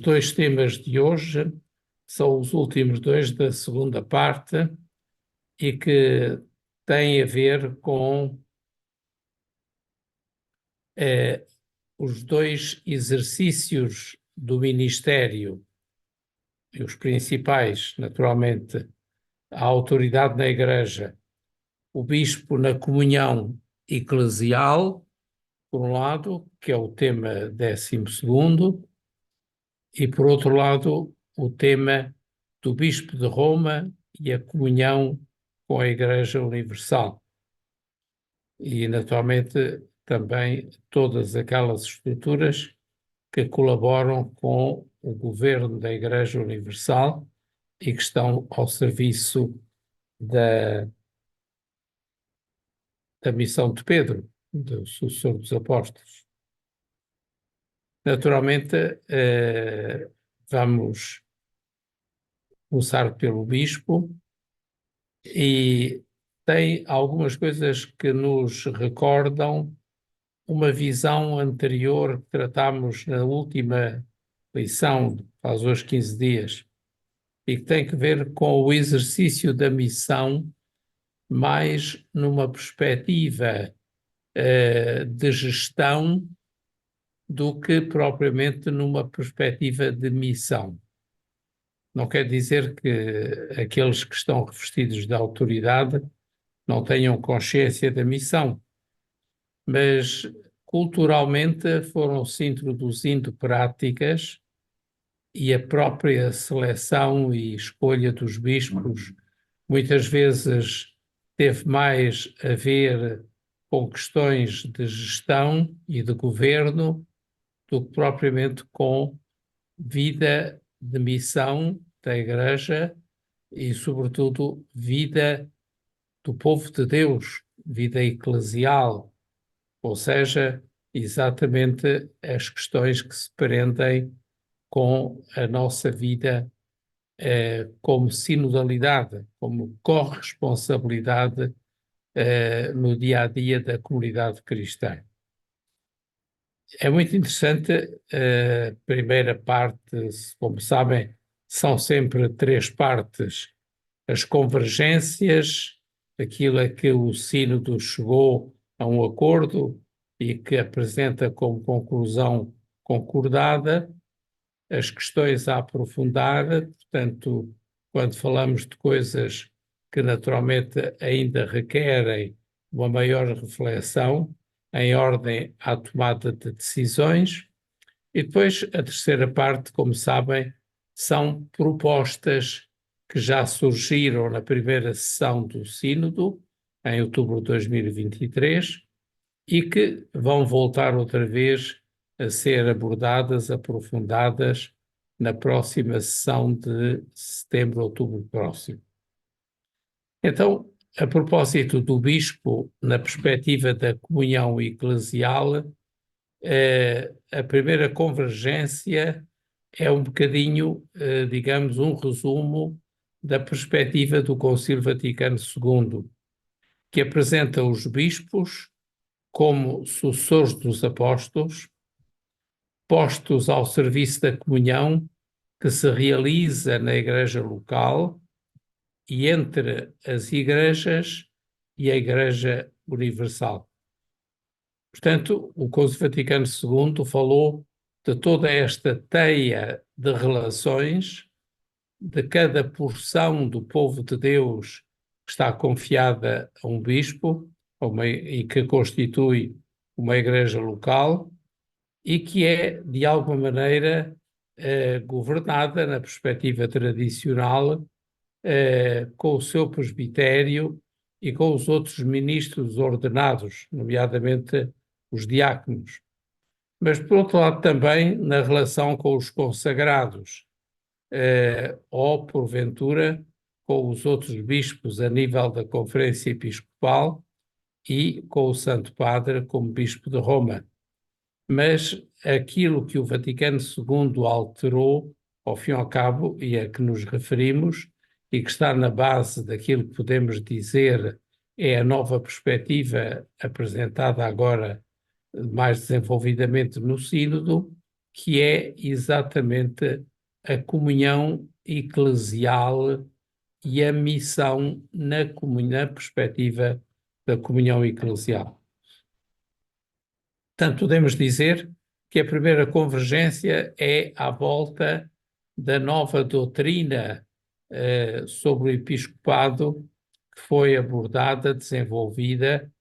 dois temas de hoje são os últimos dois da segunda parte e que têm a ver com os dois exercícios do ministério, e os principais, naturalmente, a autoridade na Igreja, o bispo na comunhão eclesial, por um lado, que é o tema 12º, e por outro lado, o tema do bispo de Roma e a comunhão com a Igreja Universal. E, naturalmente, também todas aquelas estruturas que colaboram com o governo da Igreja Universal e que estão ao serviço da missão de Pedro, do sucessor dos apóstolos. Naturalmente, vamos começar pelo bispo, e tem algumas coisas que nos recordam uma visão anterior que tratámos na última lição, faz hoje 15 dias, e que tem que ver com o exercício da missão, mais numa perspectiva de gestão do que propriamente numa perspectiva de missão. Não quer dizer que aqueles que estão revestidos de autoridade não tenham consciência da missão, mas culturalmente foram-se introduzindo práticas e a própria seleção e escolha dos bispos muitas vezes teve mais a ver com questões de gestão e de governo do que propriamente com vida de missão da Igreja e, sobretudo, vida do povo de Deus, vida eclesial, ou seja, exatamente as questões que se prendem com a nossa vida como sinodalidade, como corresponsabilidade no dia a dia da comunidade cristã. É muito interessante, a primeira parte, como sabem, são sempre três partes: as convergências, aquilo a que o Sínodo chegou a um acordo e que apresenta como conclusão concordada, as questões a aprofundar, portanto, quando falamos de coisas que naturalmente ainda requerem uma maior reflexão em ordem à tomada de decisões. E depois a terceira parte, como sabem, são propostas que já surgiram na primeira sessão do Sínodo, em outubro de 2023, e que vão voltar outra vez a ser abordadas, aprofundadas, na próxima sessão de setembro, outubro próximo. Então, a propósito do bispo, na perspectiva da comunhão eclesial, a primeira convergência é um bocadinho, digamos, um resumo da perspectiva do Concílio Vaticano II, que apresenta os bispos como sucessores dos apóstolos, postos ao serviço da comunhão que se realiza na igreja local e entre as igrejas e a Igreja Universal. Portanto, o Concílio Vaticano II falou de toda esta teia de relações, de cada porção do povo de Deus que está confiada a um bispo e que constitui uma igreja local e que é, de alguma maneira, governada na perspectiva tradicional com o seu presbitério e com os outros ministros ordenados, nomeadamente os diáconos. Mas, por outro lado, também na relação com os consagrados, ou, porventura, com os outros bispos a nível da Conferência Episcopal e com o Santo Padre como Bispo de Roma. Mas aquilo que o Vaticano II alterou, ao fim e ao cabo, e a que nos referimos, e que está na base daquilo que podemos dizer é a nova perspectiva apresentada agora mais desenvolvidamente no Sínodo, que é exatamente a comunhão eclesial e a missão na perspectiva da comunhão eclesial. Portanto, podemos dizer que a primeira convergência é à volta da nova doutrina sobre o episcopado que foi abordada, desenvolvida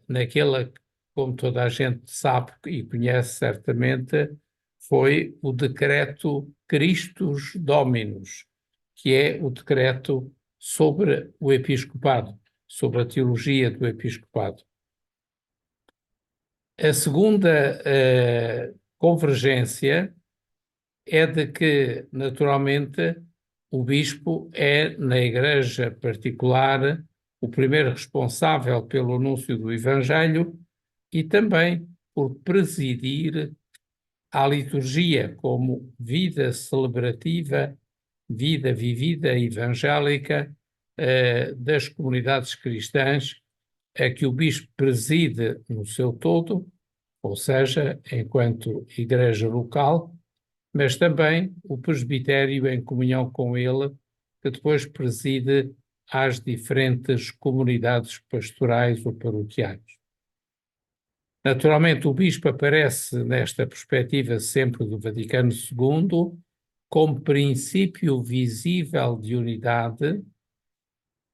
naquela, como toda a gente sabe e conhece certamente, foi o decreto Christus Dominus, que é o decreto sobre o episcopado, sobre a teologia do episcopado. A segunda convergência é de que, naturalmente, o bispo é, na igreja particular, o primeiro responsável pelo anúncio do Evangelho e também por presidir a liturgia como vida celebrativa, vida vivida evangélica das comunidades cristãs, a que o bispo preside no seu todo, ou seja, enquanto igreja local, mas também o presbitério em comunhão com ele, que depois preside às diferentes comunidades pastorais ou paroquiais. Naturalmente, o bispo aparece nesta perspectiva sempre do Vaticano II como princípio visível de unidade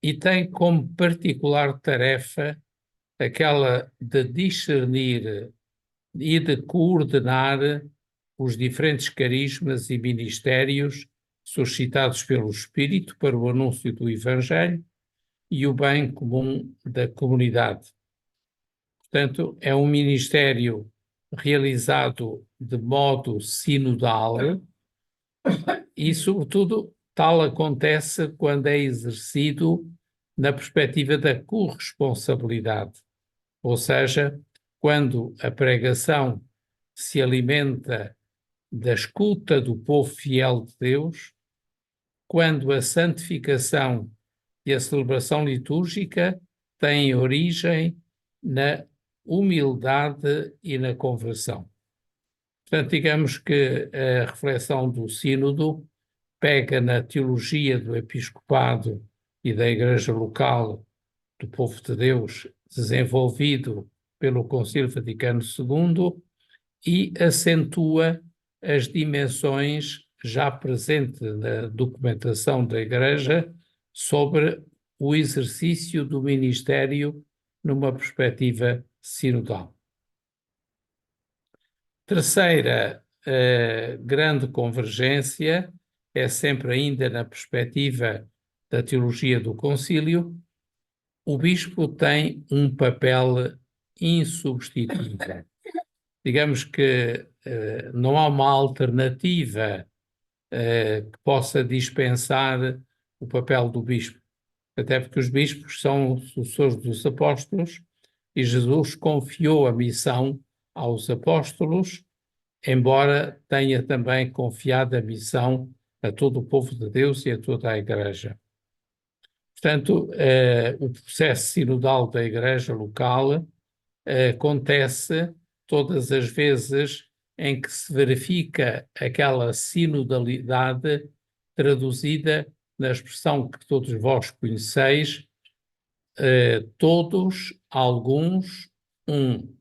e tem como particular tarefa aquela de discernir e de coordenar os diferentes carismas e ministérios suscitados pelo Espírito para o anúncio do Evangelho e o bem comum da comunidade. Portanto, é um ministério realizado de modo sinodal e, sobretudo, tal acontece quando é exercido na perspectiva da corresponsabilidade, ou seja, quando a pregação se alimenta da escuta do povo fiel de Deus, quando a santificação e a celebração litúrgica têm origem na humildade e na conversão. Portanto, digamos que a reflexão do Sínodo pega na teologia do episcopado e da igreja local do povo de Deus, desenvolvido pelo Concílio Vaticano II, e acentua as dimensões já presentes na documentação da Igreja sobre o exercício do ministério numa perspectiva sinodal. Terceira grande convergência é sempre ainda na perspectiva da teologia do concílio. O bispo tem um papel insubstituível. Digamos que não há uma alternativa que possa dispensar o papel do bispo, até porque os bispos são sucessores dos apóstolos e Jesus confiou a missão aos apóstolos, embora tenha também confiado a missão a todo o povo de Deus e a toda a Igreja. Portanto, o processo sinodal da Igreja local acontece todas as vezes em que se verifica aquela sinodalidade traduzida na expressão que todos vós conheceis, todos, alguns, um.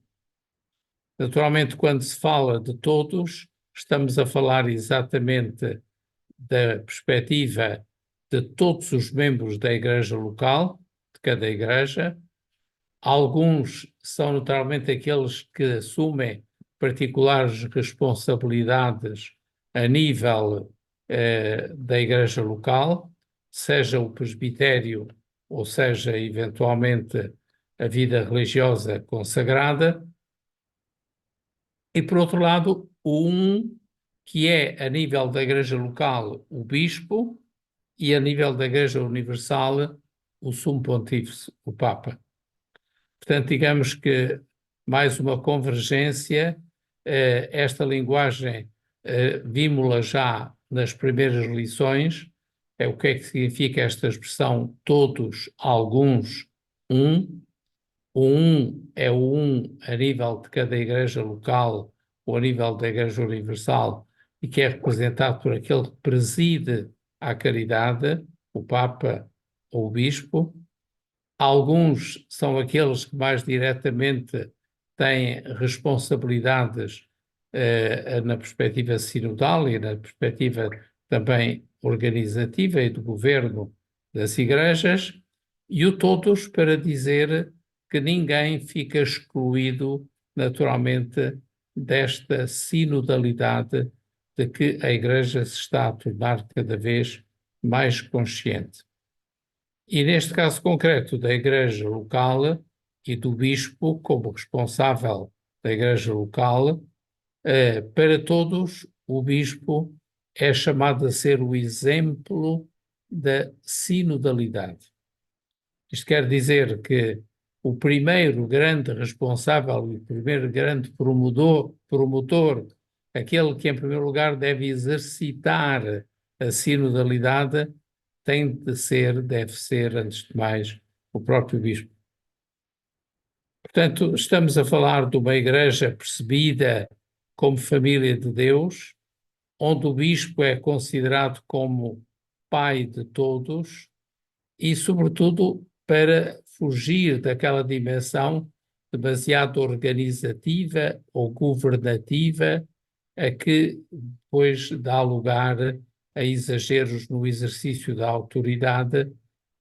Naturalmente, quando se fala de todos, estamos a falar exatamente da perspectiva de todos os membros da igreja local, de cada igreja. Alguns são naturalmente aqueles que assumem particulares responsabilidades a nível da igreja local, seja o presbitério ou seja eventualmente a vida religiosa consagrada. E por outro lado, que é a nível da igreja local o bispo e a nível da igreja universal o sumo pontífice, o papa. Portanto, digamos que mais uma convergência, esta linguagem vimos-la já nas primeiras lições, o que é que significa esta expressão todos, alguns, um. O um é o um a nível de cada igreja local ou a nível da Igreja Universal, e que é representado por aquele que preside a caridade, o Papa ou o Bispo. Alguns são aqueles que mais diretamente têm responsabilidades na perspectiva sinodal e na perspectiva também organizativa e do governo das igrejas, e o todos para dizer que ninguém fica excluído naturalmente desta sinodalidade de que a Igreja se está a tornar cada vez mais consciente. E neste caso concreto da Igreja local e do Bispo como responsável da Igreja local, para todos o Bispo é chamado a ser o exemplo da sinodalidade. Isto quer dizer que o primeiro grande responsável, o primeiro grande promotor, aquele que em primeiro lugar deve exercitar a sinodalidade, deve ser, antes de mais, o próprio Bispo. Portanto, estamos a falar de uma igreja percebida como família de Deus, onde o Bispo é considerado como pai de todos e, sobretudo, para fugir daquela dimensão demasiado organizativa ou governativa a que depois dá lugar a exageros no exercício da autoridade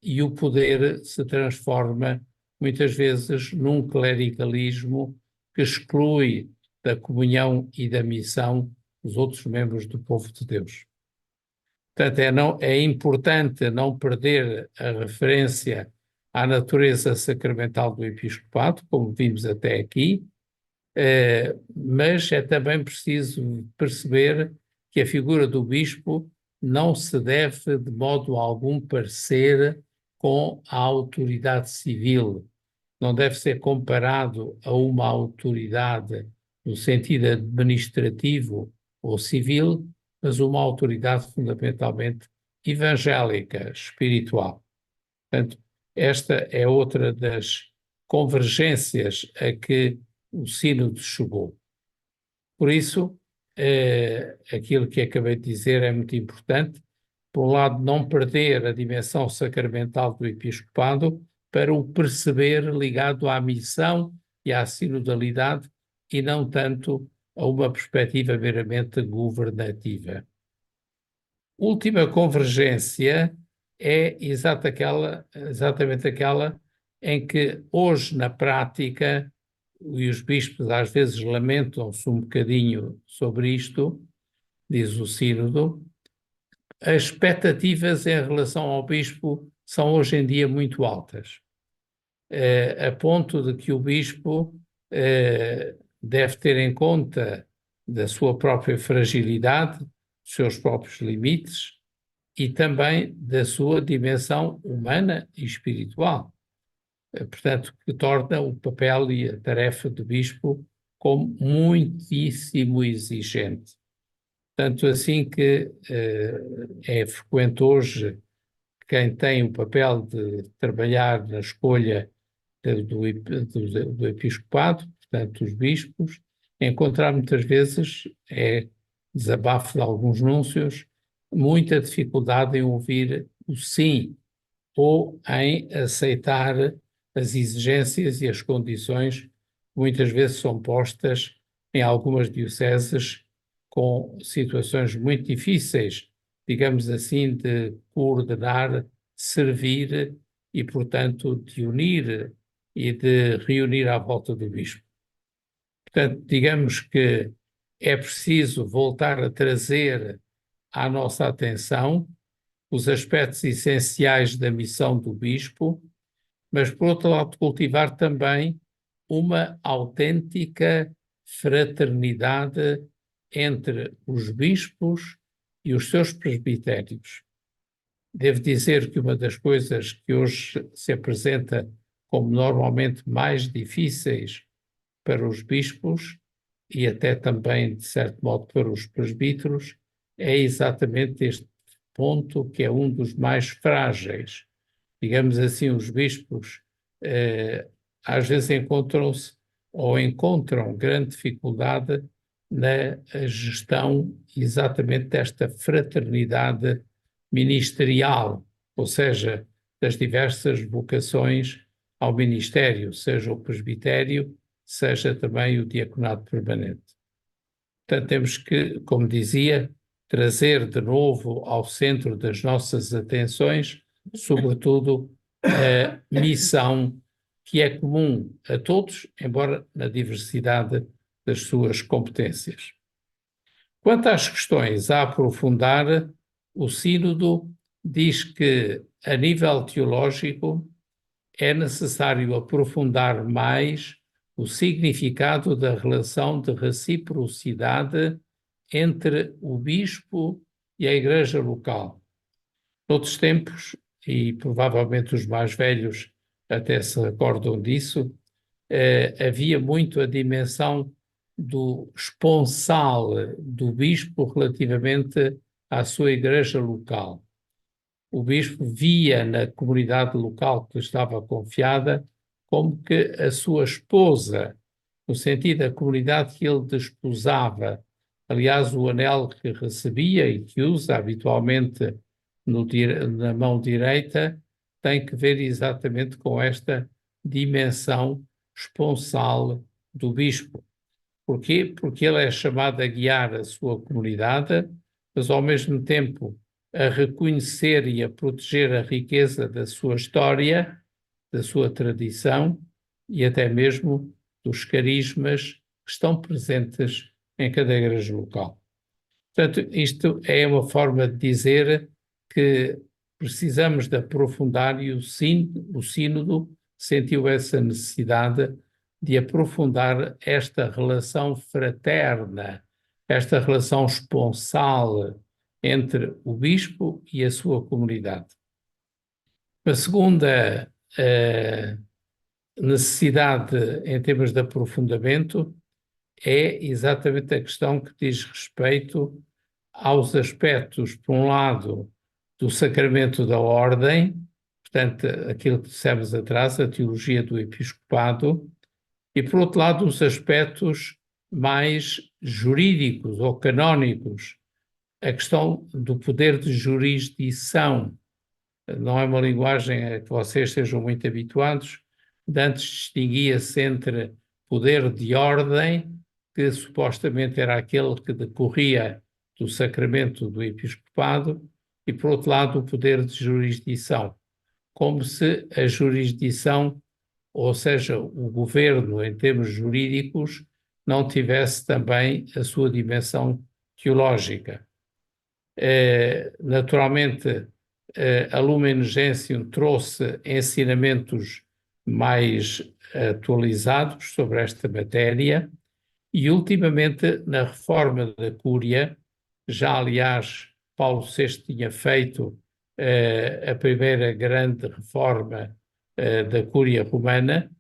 e o poder se transforma muitas vezes num clericalismo que exclui da comunhão e da missão os outros membros do povo de Deus. Portanto, é importante não perder a referência à natureza sacramental do episcopado, como vimos até aqui, mas é também preciso perceber que a figura do bispo não se deve de modo algum parecer com a autoridade civil, não deve ser comparado a uma autoridade no sentido administrativo ou civil, mas uma autoridade fundamentalmente evangélica, espiritual. Portanto, esta é outra das convergências a que o Sínodo chegou. Por isso, aquilo que acabei de dizer é muito importante. Por um lado, não perder a dimensão sacramental do episcopado para o perceber ligado à missão e à sinodalidade e não tanto a uma perspectiva meramente governativa. Última convergência é exatamente aquela em que hoje, na prática, e os bispos às vezes lamentam-se um bocadinho sobre isto, diz o Sínodo, as expectativas em relação ao bispo são hoje em dia muito altas, a ponto de que o bispo deve ter em conta da sua própria fragilidade, dos seus próprios limites e também da sua dimensão humana e espiritual. Portanto, que torna o papel e a tarefa do bispo como muitíssimo exigente. Tanto assim que é frequente hoje quem tem o papel de trabalhar na escolha do episcopado, portanto, os bispos, encontrar muitas vezes, é desabafo de alguns núncios, muita dificuldade em ouvir o sim ou em aceitar as exigências e as condições que muitas vezes são postas em algumas dioceses com situações muito difíceis, digamos assim, de coordenar, servir e, portanto, de unir e de reunir à volta do bispo. Portanto, digamos que é preciso voltar a trazer à nossa atenção os aspectos essenciais da missão do bispo, mas, por outro lado, cultivar também uma autêntica fraternidade entre os bispos e os seus presbitérios. Devo dizer que uma das coisas que hoje se apresenta como normalmente mais difíceis para os bispos e até também, de certo modo, para os presbíteros, é exatamente este ponto que é um dos mais frágeis. Digamos assim, os bispos às vezes encontram grande dificuldade na gestão exatamente desta fraternidade ministerial, ou seja, das diversas vocações ao ministério, seja o presbitério, seja também o diaconato permanente. Portanto, temos que, como dizia, trazer de novo ao centro das nossas atenções, sobretudo, a missão que é comum a todos, embora na diversidade das suas competências. Quanto às questões a aprofundar, o Sínodo diz que, a nível teológico, é necessário aprofundar mais o significado da relação de reciprocidade entre o bispo e a igreja local. Noutros tempos, e provavelmente os mais velhos até se recordam disso, havia muito a dimensão do esponsal do bispo relativamente à sua igreja local. O bispo via na comunidade local que lhe estava confiada como que a sua esposa, no sentido da comunidade que ele desposava. Aliás, o anel que recebia e que usa habitualmente na mão direita tem que ver exatamente com esta dimensão esponsal do bispo. Porquê? Porque ele é chamado a guiar a sua comunidade, mas ao mesmo tempo a reconhecer e a proteger a riqueza da sua história, da sua tradição e até mesmo dos carismas que estão presentes em cada igreja local. Portanto, isto é uma forma de dizer que precisamos de aprofundar e o Sínodo sentiu essa necessidade de aprofundar esta relação fraterna, esta relação esponsal entre o bispo e a sua comunidade. A segunda necessidade em termos de aprofundamento é exatamente a questão que diz respeito aos aspectos, por um lado, do sacramento da ordem, portanto, aquilo que dissemos atrás, a teologia do episcopado, e, por outro lado, os aspectos mais jurídicos ou canónicos, a questão do poder de jurisdição. Não é uma linguagem a que vocês estejam muito habituados. Antes distinguia-se entre poder de ordem, que supostamente era aquele que decorria do sacramento do episcopado, e, por outro lado, o poder de jurisdição, como se a jurisdição, ou seja, o governo em termos jurídicos, não tivesse também a sua dimensão teológica. Naturalmente, a Lumen Gentium trouxe ensinamentos mais atualizados sobre esta matéria e, ultimamente, na reforma da Cúria, já aliás Paulo VI tinha feito a primeira grande reforma da Cúria Romana,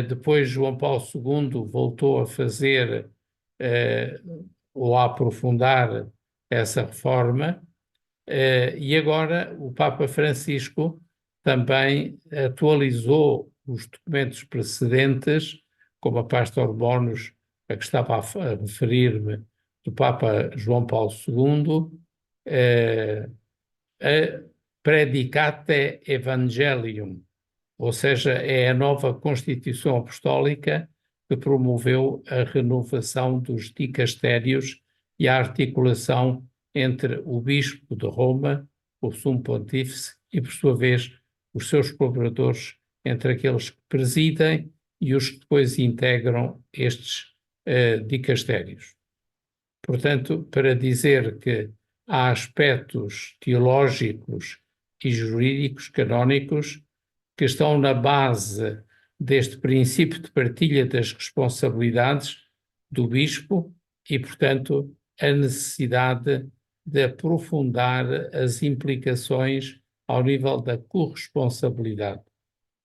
depois João Paulo II voltou a fazer ou a aprofundar essa reforma, e agora o Papa Francisco também atualizou os documentos precedentes, como a Pastor Bonus, a que estava a referir-me, do Papa João Paulo II, a Predicate Evangelium, ou seja, é a nova Constituição Apostólica que promoveu a renovação dos dicastérios e a articulação entre o Bispo de Roma, o Sumo Pontífice, e, por sua vez, os seus colaboradores, entre aqueles que presidem e os que depois integram estes dicastérios. Portanto, para dizer que há aspectos teológicos e jurídicos canónicos que estão na base deste princípio de partilha das responsabilidades do bispo e, portanto, a necessidade de aprofundar as implicações ao nível da corresponsabilidade.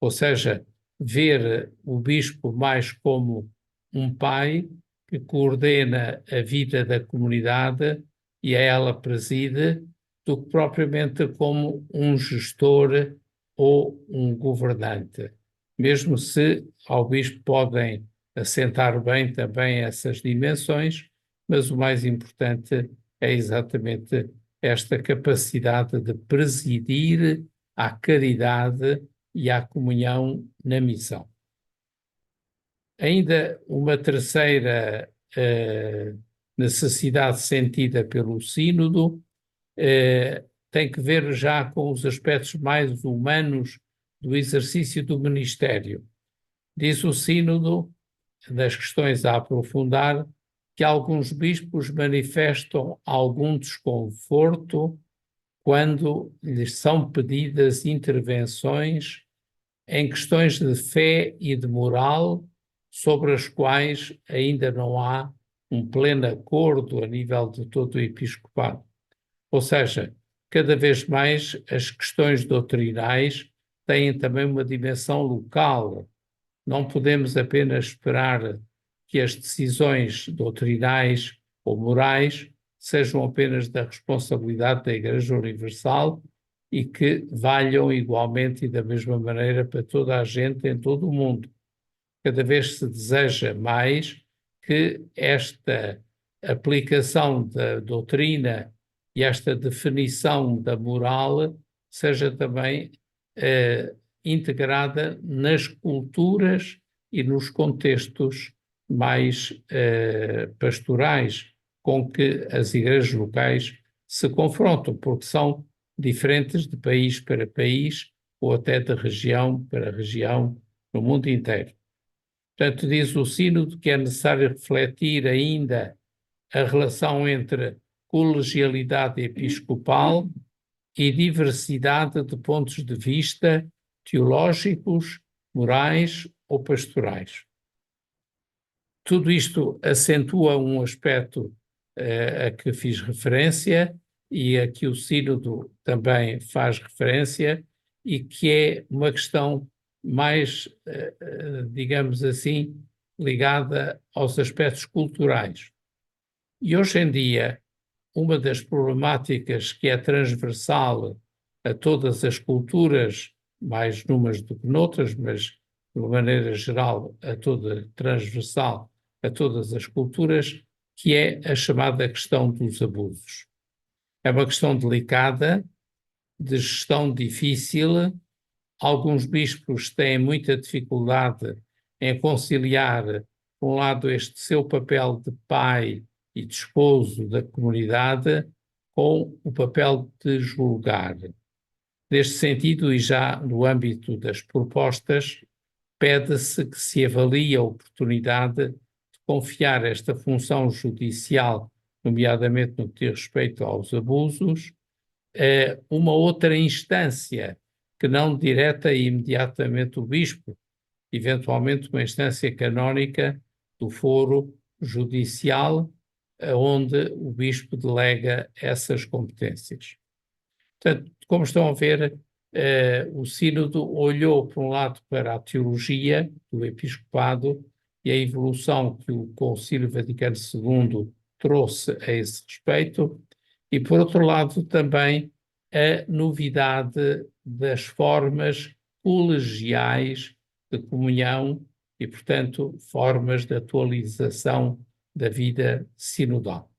Ou seja, ver o bispo mais como um pai que coordena a vida da comunidade e a ela preside, do que propriamente como um gestor ou um governante. Mesmo se ao bispo podem assentar bem também essas dimensões, mas o mais importante é exatamente esta capacidade de presidir à caridade e à comunhão na missão. Ainda uma terceira necessidade sentida pelo Sínodo tem que ver já com os aspectos mais humanos do exercício do ministério. Diz o Sínodo, das questões a aprofundar, que alguns bispos manifestam algum desconforto quando lhes são pedidas intervenções em questões de fé e de moral sobre as quais ainda não há um pleno acordo a nível de todo o episcopado. Ou seja, cada vez mais as questões doutrinais têm também uma dimensão local. Não podemos apenas esperar que as decisões doutrinais ou morais sejam apenas da responsabilidade da Igreja Universal e que valham igualmente e da mesma maneira para toda a gente em todo o mundo. Cada vez se deseja mais que esta aplicação da doutrina e esta definição da moral seja também integrada nas culturas e nos contextos mais pastorais com que as igrejas locais se confrontam, porque são diferentes de país para país ou até de região para região no mundo inteiro. Portanto, diz o Sínodo que é necessário refletir ainda a relação entre colegialidade episcopal e diversidade de pontos de vista teológicos, morais ou pastorais. Tudo isto acentua um aspecto a que fiz referência e a que o Sínodo também faz referência e que é uma questão mais, digamos assim, ligada aos aspectos culturais. E hoje em dia, uma das problemáticas que é transversal a todas as culturas, mais numas do que noutras, mas de uma maneira geral transversal a todas as culturas, que é a chamada questão dos abusos. É uma questão delicada, de gestão difícil. Alguns bispos têm muita dificuldade em conciliar, por um lado, este seu papel de pai e de esposo da comunidade com o papel de julgar. Neste sentido, e já no âmbito das propostas, pede-se que se avalie a oportunidade de confiar esta função judicial, nomeadamente no que diz respeito aos abusos, a uma outra instância, que não direta e imediatamente o bispo, eventualmente uma instância canónica do foro judicial, onde o bispo delega essas competências. Portanto, como estão a ver, o Sínodo olhou, por um lado, para a teologia do episcopado e a evolução que o Concílio Vaticano II trouxe a esse respeito, e, por outro lado, também a novidade das formas colegiais de comunhão e, portanto, formas de atualização da vida sinodal.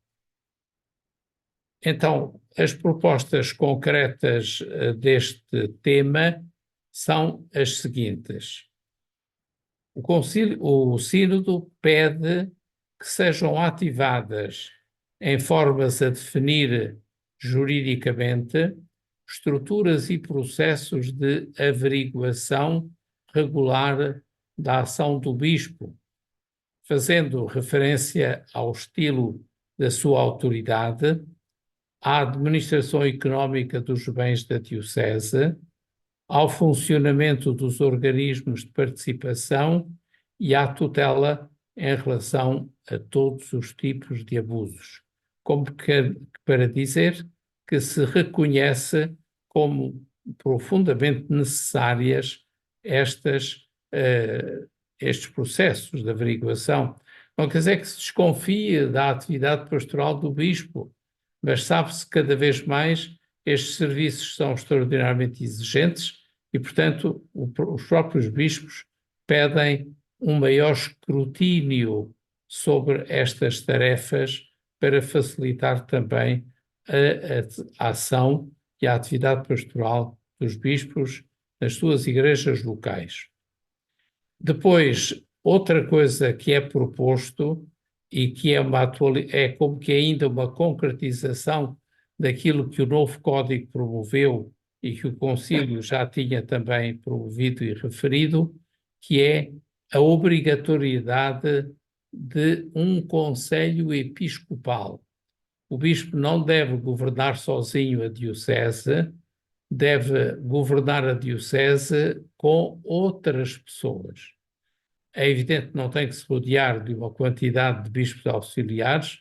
Então, as propostas concretas deste tema são as seguintes. O Sínodo pede que sejam ativadas, em formas a definir juridicamente, estruturas e processos de averiguação regular da ação do bispo, fazendo referência ao estilo da sua autoridade, à administração económica dos bens da Diocese, ao funcionamento dos organismos de participação e à tutela em relação a todos os tipos de abusos, como que para dizer que se reconhece como profundamente necessárias estes processos de averiguação. Não quer dizer que se desconfie da atividade pastoral do bispo, mas sabe-se que cada vez mais estes serviços são extraordinariamente exigentes e, portanto, os próprios bispos pedem um maior escrutínio sobre estas tarefas para facilitar também a ação e a atividade pastoral dos bispos nas suas igrejas locais. Depois, outra coisa que é proposto e que é como que ainda uma concretização daquilo que o novo Código promoveu e que o Concílio já tinha também promovido e referido, que é a obrigatoriedade de um conselho episcopal. O bispo não deve governar sozinho a diocese, deve governar a diocese com outras pessoas. É evidente que não tem que se rodear de uma quantidade de bispos auxiliares,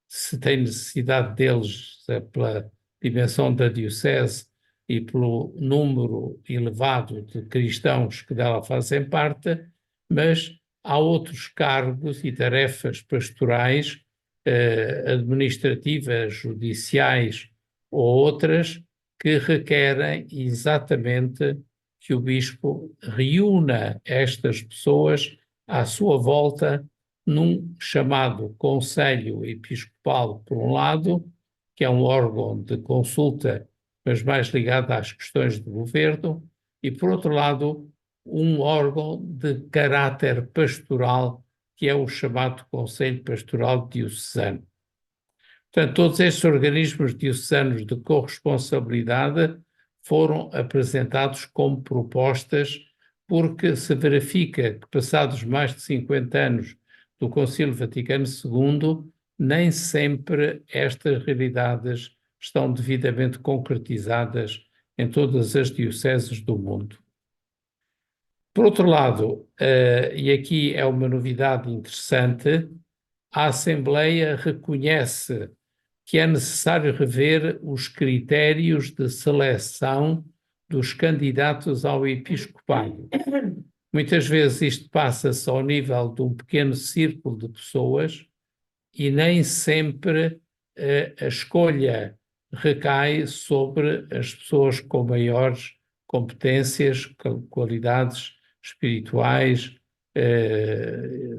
se tem necessidade deles pela dimensão da diocese e pelo número elevado de cristãos que dela fazem parte, mas há outros cargos e tarefas pastorais, administrativas, judiciais ou outras, que requerem exatamente que o bispo reúna estas pessoas à sua volta num chamado Conselho Episcopal, por um lado, que é um órgão de consulta, mas mais ligado às questões de governo, e, por outro lado, um órgão de caráter pastoral, que é o chamado Conselho Pastoral Diocesano. Portanto, todos estes organismos diocesanos de corresponsabilidade foram apresentados como propostas, porque se verifica que, passados mais de 50 anos do Concílio Vaticano II, nem sempre estas realidades estão devidamente concretizadas em todas as dioceses do mundo. Por outro lado, e aqui é uma novidade interessante, a Assembleia reconhece que é necessário rever os critérios de seleção dos candidatos ao episcopado. Muitas vezes isto passa-se ao nível de um pequeno círculo de pessoas e nem sempre a escolha recai sobre as pessoas com maiores competências, qualidades espirituais,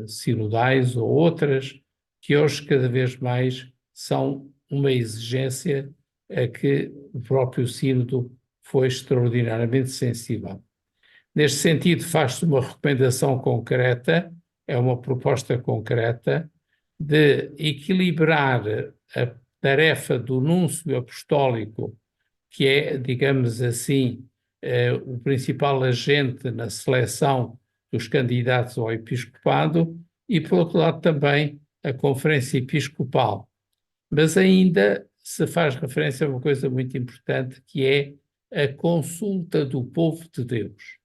sinodais ou outras, que hoje cada vez mais são uma exigência a que o próprio sínodo foi extraordinariamente sensível. Neste sentido, faz-se uma recomendação concreta, é uma proposta concreta, de equilibrar a tarefa do núncio apostólico, que é, digamos assim, o principal agente na seleção dos candidatos ao episcopado, e, por outro lado, também a Conferência Episcopal. Mas ainda se faz referência a uma coisa muito importante, que é a consulta do povo de Deus.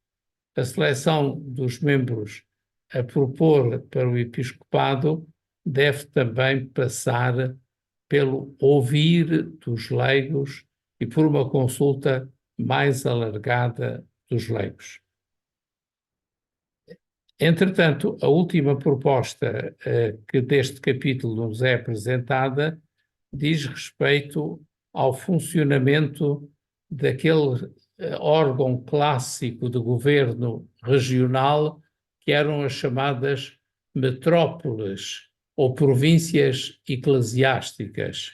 A seleção dos membros a propor para o episcopado deve também passar pelo ouvir dos leigos e por uma consulta mais alargada dos leigos. Entretanto, a última proposta que deste capítulo nos é apresentada diz respeito ao funcionamento daquele órgão clássico de governo regional que eram as chamadas metrópoles ou províncias eclesiásticas.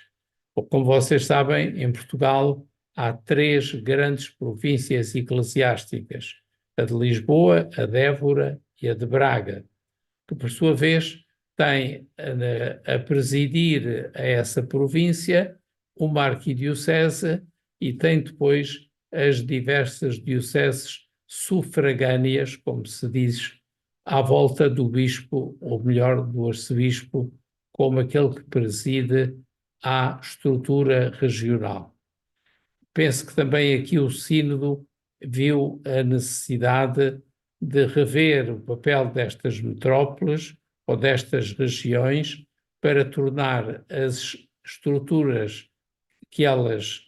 Como vocês sabem, em Portugal há 3 grandes províncias eclesiásticas: a de Lisboa, a de Évora e a de Braga, que por sua vez tem a presidir a essa província uma arquidiocese e tem depois as diversas dioceses sufragâneas, como se diz, à volta do bispo, ou melhor, do arcebispo, como aquele que preside à estrutura regional. Penso que também aqui o Sínodo viu a necessidade de rever o papel destas metrópoles ou destas regiões para tornar as estruturas que elas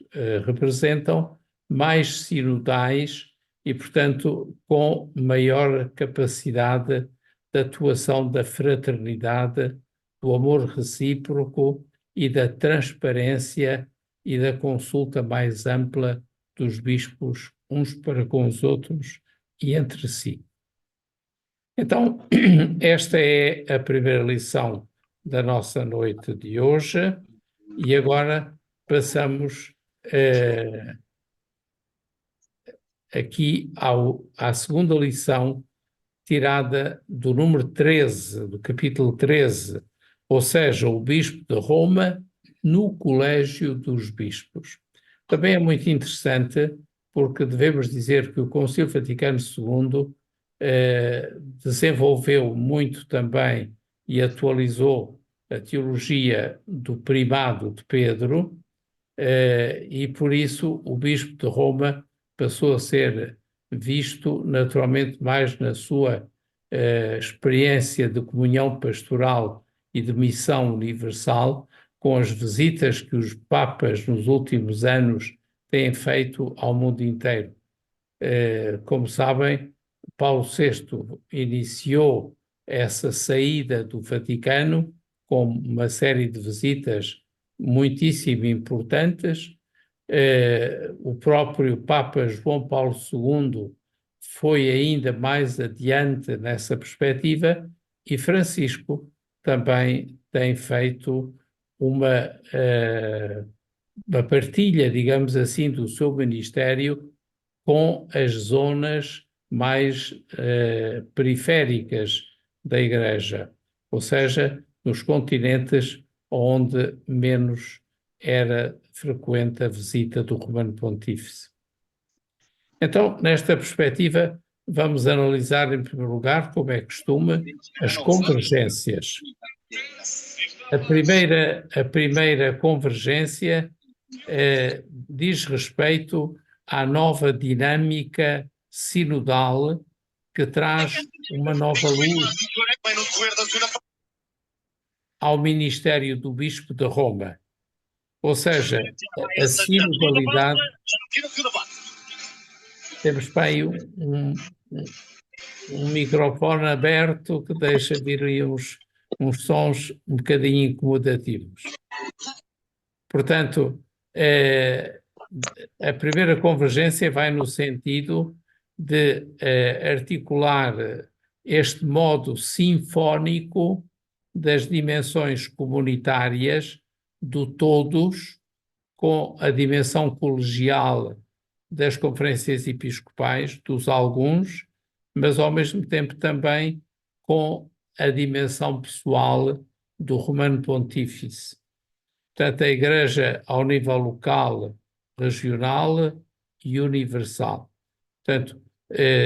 representam mais sinodais e, portanto, com maior capacidade de atuação da fraternidade, do amor recíproco e da transparência e da consulta mais ampla dos bispos uns para com os outros e entre si. Então, esta é a primeira lição da nossa noite de hoje, e agora passamos aqui à segunda lição, tirada do número 13, do capítulo 13, ou seja, o Bispo de Roma no Colégio dos Bispos. Também é muito interessante, porque devemos dizer que o Concílio Vaticano II desenvolveu muito também e atualizou a teologia do primado de Pedro, e por isso o Bispo de Roma passou a ser visto naturalmente mais na sua experiência de comunhão pastoral e de missão universal, com as visitas que os papas nos últimos anos têm feito ao mundo inteiro. Como sabem, Paulo VI iniciou essa saída do Vaticano com uma série de visitas muitíssimo importantes. O próprio Papa João Paulo II foi ainda mais adiante nessa perspectiva, e Francisco também tem feito uma partilha, digamos assim, do seu ministério com as zonas mais periféricas da Igreja, ou seja, nos continentes onde menos era frequente a visita do Romano Pontífice. Então, nesta perspectiva, vamos analisar, em primeiro lugar, como é costume, as convergências. A primeira convergência diz respeito à nova dinâmica sinodal que traz uma nova luz ao ministério do Bispo de Roma. Ou seja, a sinodalidade... Temos para aí um microfone aberto que deixa vir aí uns sons um bocadinho incomodativos. Portanto, a primeira convergência vai no sentido de articular este modo sinfónico das dimensões comunitárias do todos com a dimensão colegial das conferências episcopais, dos alguns, mas ao mesmo tempo também com a dimensão pessoal do Romano Pontífice. Portanto, a Igreja ao nível local, regional e universal. Portanto,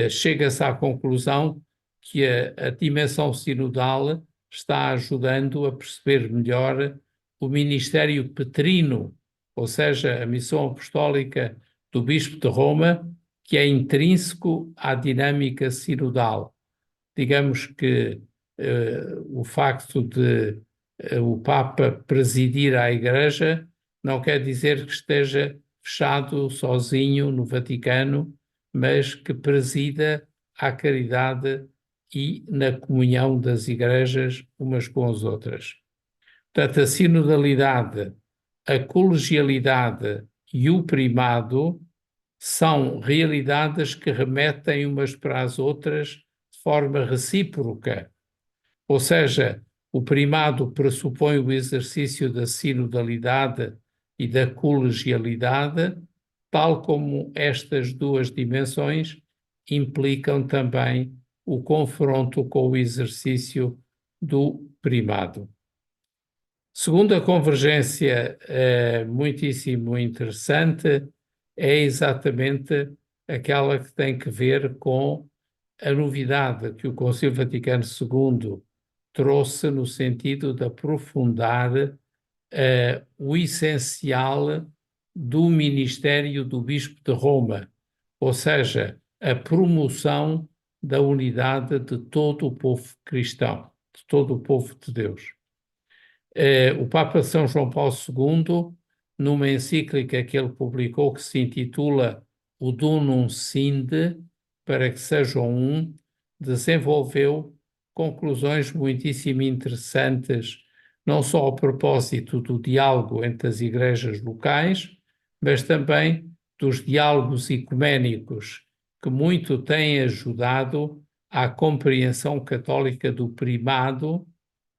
chega-se à conclusão que a dimensão sinodal está ajudando a perceber melhor o ministério petrino, ou seja, a missão apostólica do Bispo de Roma, que é intrínseco à dinâmica sinodal. Digamos que o facto de o Papa presidir a Igreja não quer dizer que esteja fechado sozinho no Vaticano, mas que presida à caridade e na comunhão das igrejas umas com as outras. Portanto, a sinodalidade, a colegialidade e o primado são realidades que remetem umas para as outras de forma recíproca. Ou seja, o primado pressupõe o exercício da sinodalidade e da colegialidade, tal como estas duas dimensões implicam também o confronto com o exercício do primado. Segunda convergência muitíssimo interessante é exatamente aquela que tem que ver com a novidade que o Concílio Vaticano II trouxe no sentido de aprofundar o essencial do ministério do Bispo de Roma, ou seja, a promoção da unidade de todo o povo cristão, de todo o povo de Deus. O Papa São João Paulo II, numa encíclica que ele publicou que se intitula Udunum Sinde, para que sejam um, desenvolveu conclusões muitíssimo interessantes, não só a propósito do diálogo entre as igrejas locais, mas também dos diálogos ecuménicos, que muito têm ajudado à compreensão católica do primado,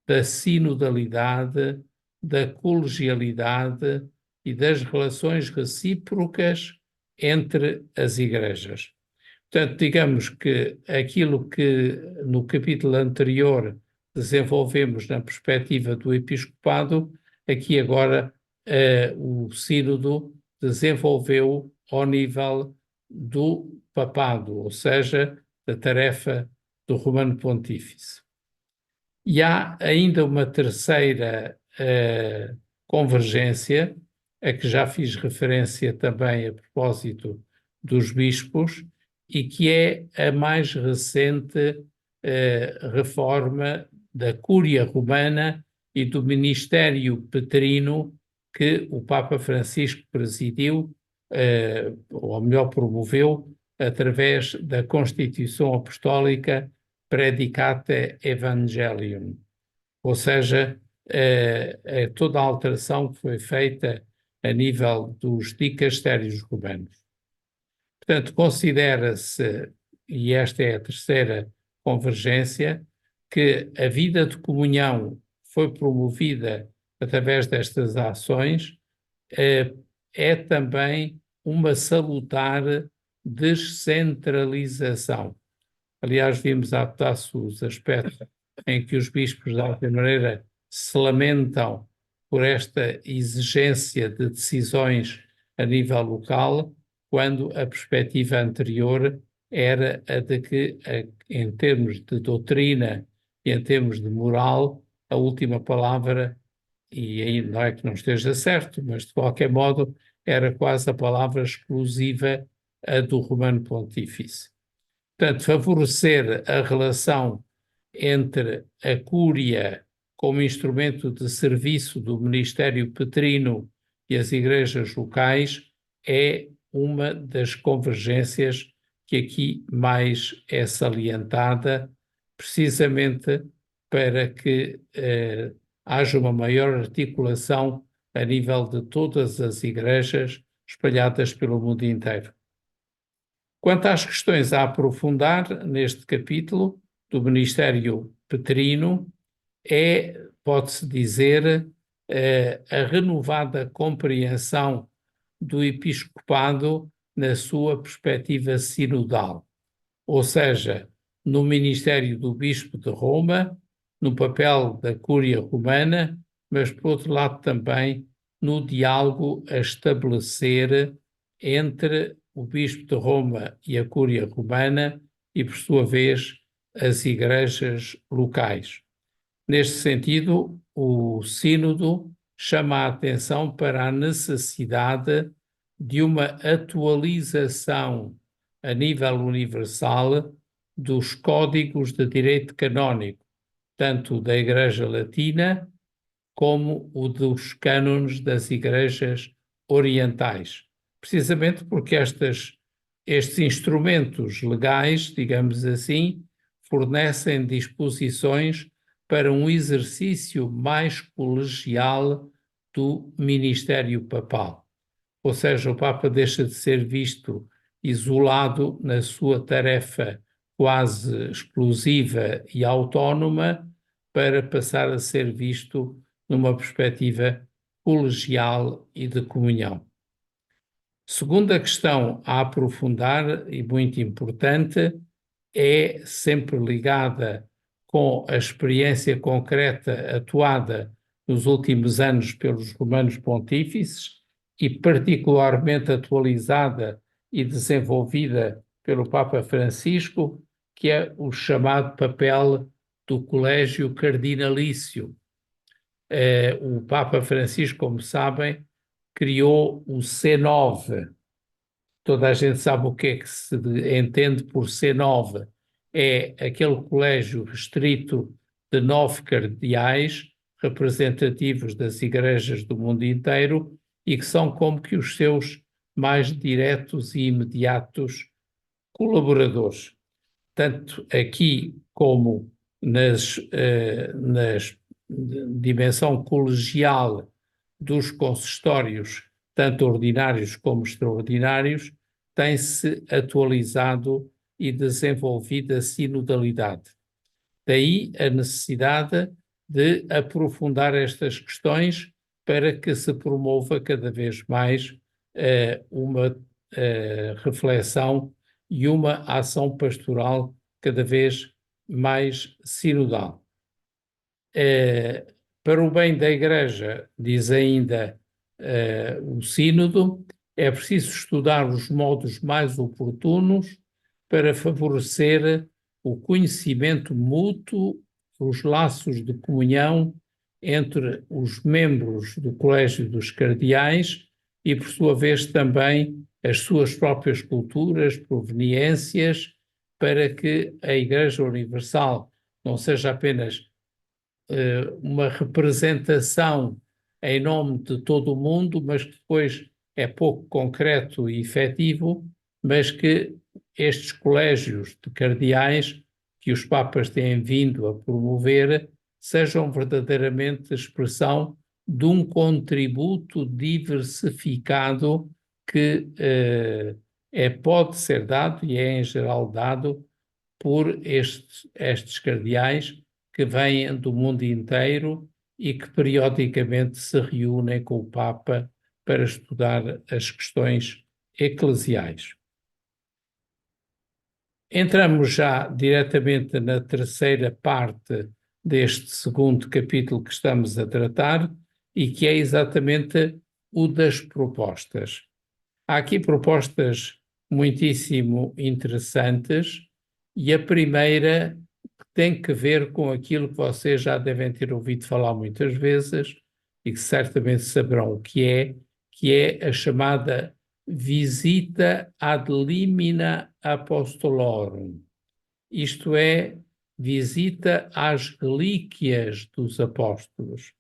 da sinodalidade, da colegialidade e das relações recíprocas entre as igrejas. Portanto, digamos que aquilo que no capítulo anterior desenvolvemos na perspectiva do episcopado, aqui agora o sínodo desenvolveu ao nível do papado, ou seja, da tarefa do Romano Pontífice. E há ainda uma terceira convergência, a que já fiz referência também a propósito dos bispos, e que é a mais recente reforma da Cúria Romana e do Ministério Petrino que o Papa Francisco presidiu, ou melhor, promoveu, através da Constituição Apostólica Praedicate Evangelium, ou seja, toda a alteração que foi feita a nível dos dicastérios romanos. Portanto, considera-se, e esta é a terceira convergência, que a vida de comunhão foi promovida através destas ações, é também uma salutar descentralização. Aliás, vimos há pedaços os aspectos em que os bispos, de alguma maneira, se lamentam por esta exigência de decisões a nível local, quando a perspectiva anterior era a de que, em termos de doutrina e em termos de moral, a última palavra, e aí não é que não esteja certo, mas de qualquer modo era quase a palavra exclusiva a do Romano Pontífice. Portanto, favorecer a relação entre a Cúria como instrumento de serviço do Ministério Petrino e as igrejas locais é uma das convergências que aqui mais é salientada, precisamente para que haja uma maior articulação a nível de todas as igrejas espalhadas pelo mundo inteiro. Quanto às questões a aprofundar neste capítulo do Ministério Petrino, pode-se dizer, a renovada compreensão do episcopado na sua perspectiva sinodal, ou seja, no ministério do Bispo de Roma, no papel da Cúria Romana, mas, por outro lado, também no diálogo a estabelecer entre o Bispo de Roma e a Cúria Romana e, por sua vez, as igrejas locais. Neste sentido, o Sínodo chama a atenção para a necessidade de uma atualização a nível universal dos códigos de direito canónico, tanto da Igreja Latina como o dos cânones das igrejas orientais, precisamente porque estes instrumentos legais, digamos assim, fornecem disposições para um exercício mais colegial do ministério papal. Ou seja, o Papa deixa de ser visto isolado na sua tarefa quase exclusiva e autónoma para passar a ser visto numa perspectiva colegial e de comunhão. Segunda questão a aprofundar, e muito importante, é sempre ligada com a experiência concreta atuada nos últimos anos pelos romanos pontífices e particularmente atualizada e desenvolvida pelo Papa Francisco, que é o chamado papel do colégio cardinalício. O Papa Francisco, como sabem, criou o C9. Toda a gente sabe o que é que se entende por C9. É aquele colégio restrito de 9 cardeais representativos das igrejas do mundo inteiro e que são como que os seus mais diretos e imediatos colaboradores. Tanto aqui como nas dimensão colegial dos consistórios, tanto ordinários como extraordinários, tem-se atualizado e desenvolvida sinodalidade. Daí a necessidade de aprofundar estas questões para que se promova cada vez mais uma reflexão e uma ação pastoral cada vez mais sinodal. Para o bem da Igreja, diz ainda o Sínodo, é preciso estudar os modos mais oportunos para favorecer o conhecimento mútuo, os laços de comunhão entre os membros do Colégio dos Cardeais e, por sua vez, também as suas próprias culturas, proveniências, para que a Igreja Universal não seja apenas uma representação em nome de todo o mundo, mas que depois é pouco concreto e efetivo, mas que estes colégios de cardeais que os papas têm vindo a promover sejam verdadeiramente expressão de um contributo diversificado que pode ser dado e é em geral dado por estes cardeais que vêm do mundo inteiro e que periodicamente se reúnem com o Papa para estudar as questões eclesiais. Entramos já diretamente na terceira parte deste segundo capítulo que estamos a tratar e que é exatamente o das propostas. Há aqui propostas muitíssimo interessantes e a primeira tem que ver com aquilo que vocês já devem ter ouvido falar muitas vezes e que certamente saberão o que é a chamada visita ad limina apostolorum, isto é, visita às relíquias dos apóstolos.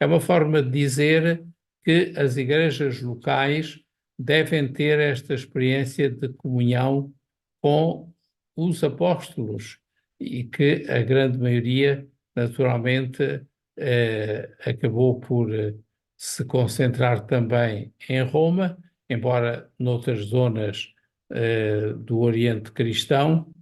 É uma forma de dizer que as igrejas locais devem ter esta experiência de comunhão com os apóstolos e que a grande maioria, naturalmente, acabou por se concentrar também em Roma, embora noutras zonas do Oriente Cristão,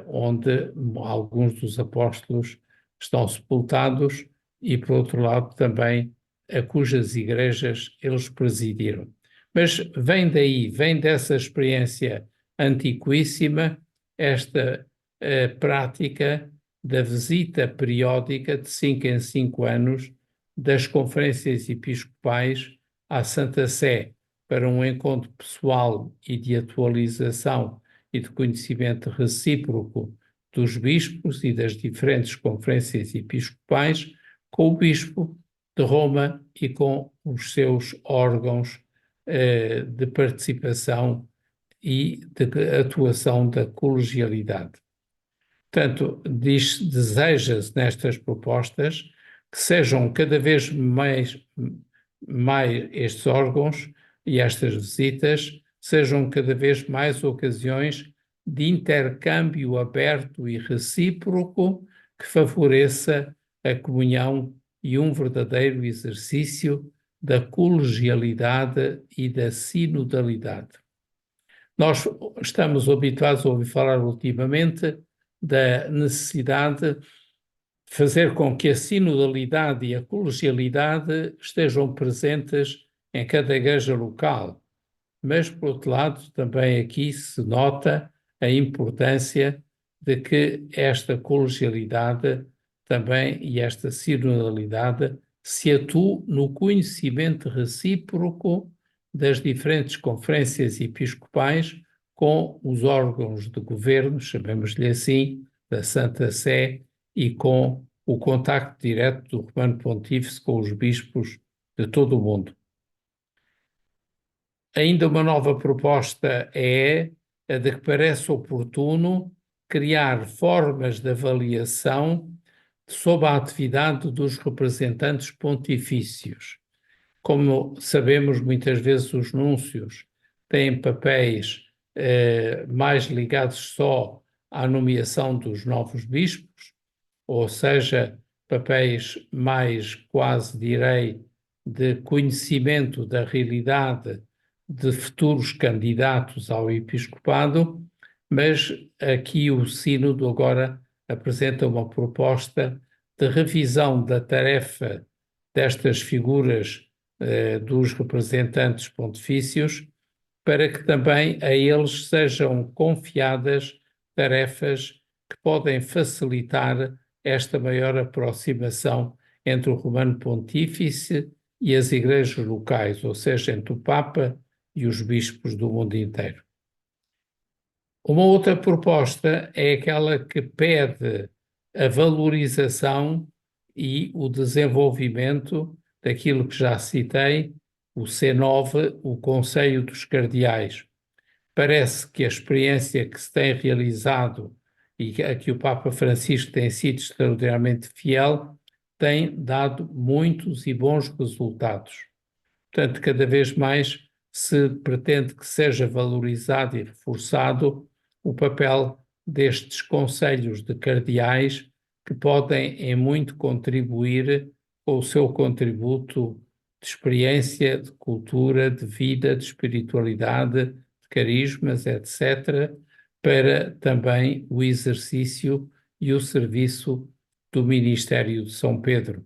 onde alguns dos apóstolos estão sepultados e, por outro lado, também a cujas igrejas eles presidiram. Mas vem daí, vem dessa experiência antiquíssima, esta prática da visita periódica de 5 em 5 anos das conferências episcopais à Santa Sé para um encontro pessoal e de atualização e de conhecimento recíproco dos bispos e das diferentes conferências episcopais com o bispo de Roma e com os seus órgãos de participação e de atuação da colegialidade. Portanto, deseja-se nestas propostas que sejam cada vez mais estes órgãos e estas visitas sejam cada vez mais ocasiões de intercâmbio aberto e recíproco que favoreça a comunhão e um verdadeiro exercício da colegialidade e da sinodalidade. Nós estamos habituados a ouvir falar ultimamente da necessidade de fazer com que a sinodalidade e a colegialidade estejam presentes em cada igreja local, mas, por outro lado, também aqui se nota a importância de que esta colegialidade também e esta sinodalidade se atue no conhecimento recíproco das diferentes conferências episcopais com os órgãos de governo, chamemos-lhe assim, da Santa Sé e com o contacto direto do Romano Pontífice com os bispos de todo o mundo. Ainda uma nova proposta é a de que parece oportuno criar formas de avaliação sob a atividade dos representantes pontifícios. Como sabemos, muitas vezes os núncios têm papéis mais ligados só à nomeação dos novos bispos, ou seja, papéis mais, quase direi, de conhecimento da realidade de futuros candidatos ao episcopado, mas aqui o Sínodo agora apresenta uma proposta de revisão da tarefa destas figuras dos representantes pontifícios, para que também a eles sejam confiadas tarefas que podem facilitar esta maior aproximação entre o Romano Pontífice e as igrejas locais, ou seja, entre o Papa e os bispos do mundo inteiro. Uma outra proposta é aquela que pede a valorização e o desenvolvimento daquilo que já citei, o C9, o Conselho dos Cardeais. Parece que a experiência que se tem realizado e a que o Papa Francisco tem sido extraordinariamente fiel, tem dado muitos e bons resultados. Portanto, cada vez mais se pretende que seja valorizado e reforçado o papel destes conselhos de cardeais, que podem em muito contribuir com o seu contributo de experiência, de cultura, de vida, de espiritualidade, de carismas, etc., para também o exercício e o serviço do Ministério de São Pedro.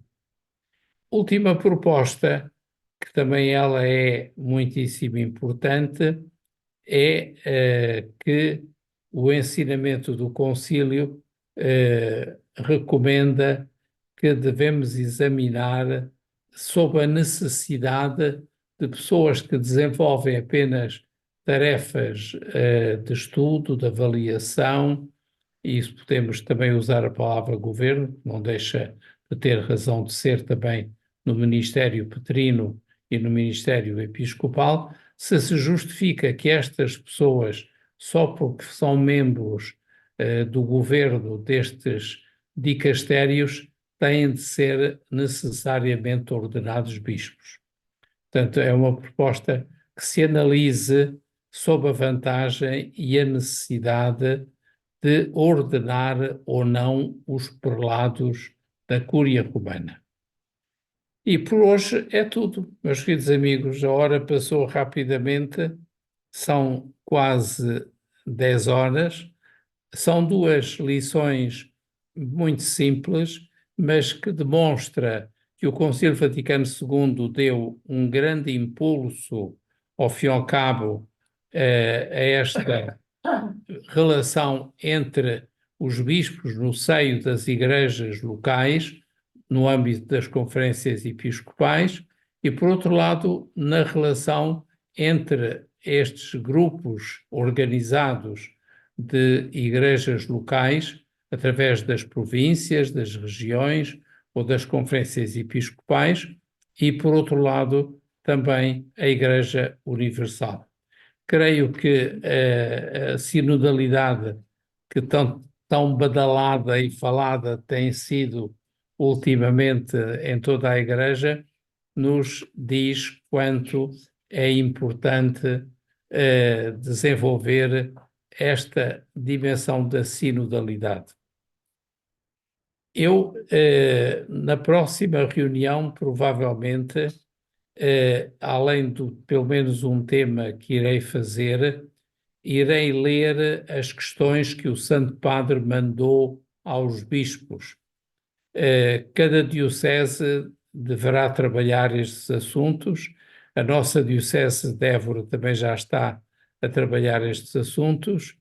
Última proposta, que também ela é muitíssimo importante, é que o ensinamento do concílio recomenda que devemos examinar sobre a necessidade de pessoas que desenvolvem apenas tarefas de estudo, de avaliação, e isso podemos também usar a palavra governo, não deixa de ter razão de ser também no Ministério Petrino e no Ministério Episcopal, se justifica que estas pessoas, só porque são membros do governo destes dicastérios, têm de ser necessariamente ordenados bispos. Portanto, é uma proposta que se analise sob a vantagem e a necessidade de ordenar ou não os prelados da Cúria Romana. E por hoje é tudo, meus queridos amigos. A hora passou rapidamente, são quase 10 horas. São duas lições muito simples, mas que demonstra que o Concílio Vaticano II deu um grande impulso, ao fim e ao cabo, a esta relação entre os bispos no seio das igrejas locais, no âmbito das conferências episcopais, e, por outro lado, na relação entre estes grupos organizados de igrejas locais, através das províncias, das regiões ou das conferências episcopais, e, por outro lado, também a Igreja Universal. Creio que a sinodalidade que tão badalada e falada tem sido ultimamente em toda a Igreja, nos diz quanto é importante desenvolver esta dimensão da sinodalidade. Eu, na próxima reunião, provavelmente, além de pelo menos um tema que irei fazer, irei ler as questões que o Santo Padre mandou aos bispos. Cada diocese deverá trabalhar estes assuntos. A nossa diocese de Évora também já está a trabalhar estes assuntos.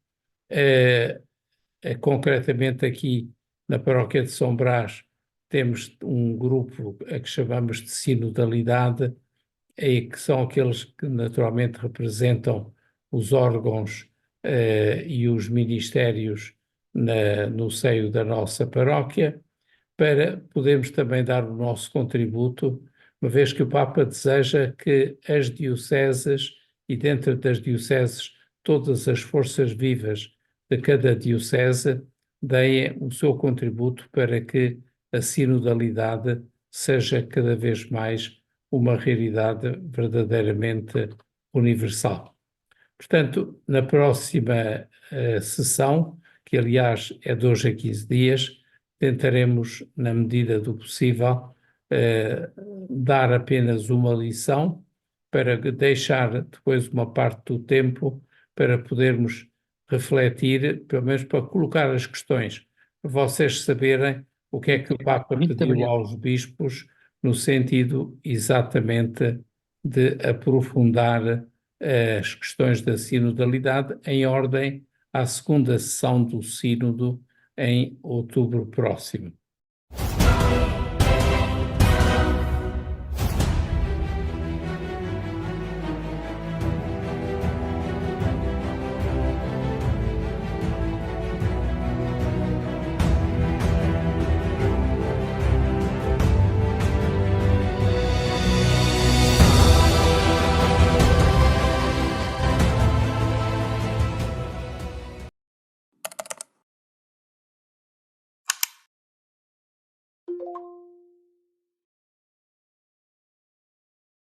Concretamente aqui na paróquia de São Brás temos um grupo a que chamamos de sinodalidade, e que são aqueles que naturalmente representam os órgãos e os ministérios no seio da nossa paróquia, para podermos também dar o nosso contributo, uma vez que o Papa deseja que as dioceses, e dentro das dioceses todas as forças vivas de cada diocese, deem o seu contributo para que a sinodalidade seja cada vez mais uma realidade verdadeiramente universal. Portanto, na próxima sessão, que aliás é de hoje a 15 dias, tentaremos, na medida do possível, dar apenas uma lição, para deixar depois uma parte do tempo para podermos refletir, pelo menos para colocar as questões, para vocês saberem o que é que o Papa Muito pediu obrigado. aos bispos, no sentido exatamente de aprofundar as questões da sinodalidade em ordem à segunda sessão do Sínodo em outubro próximo.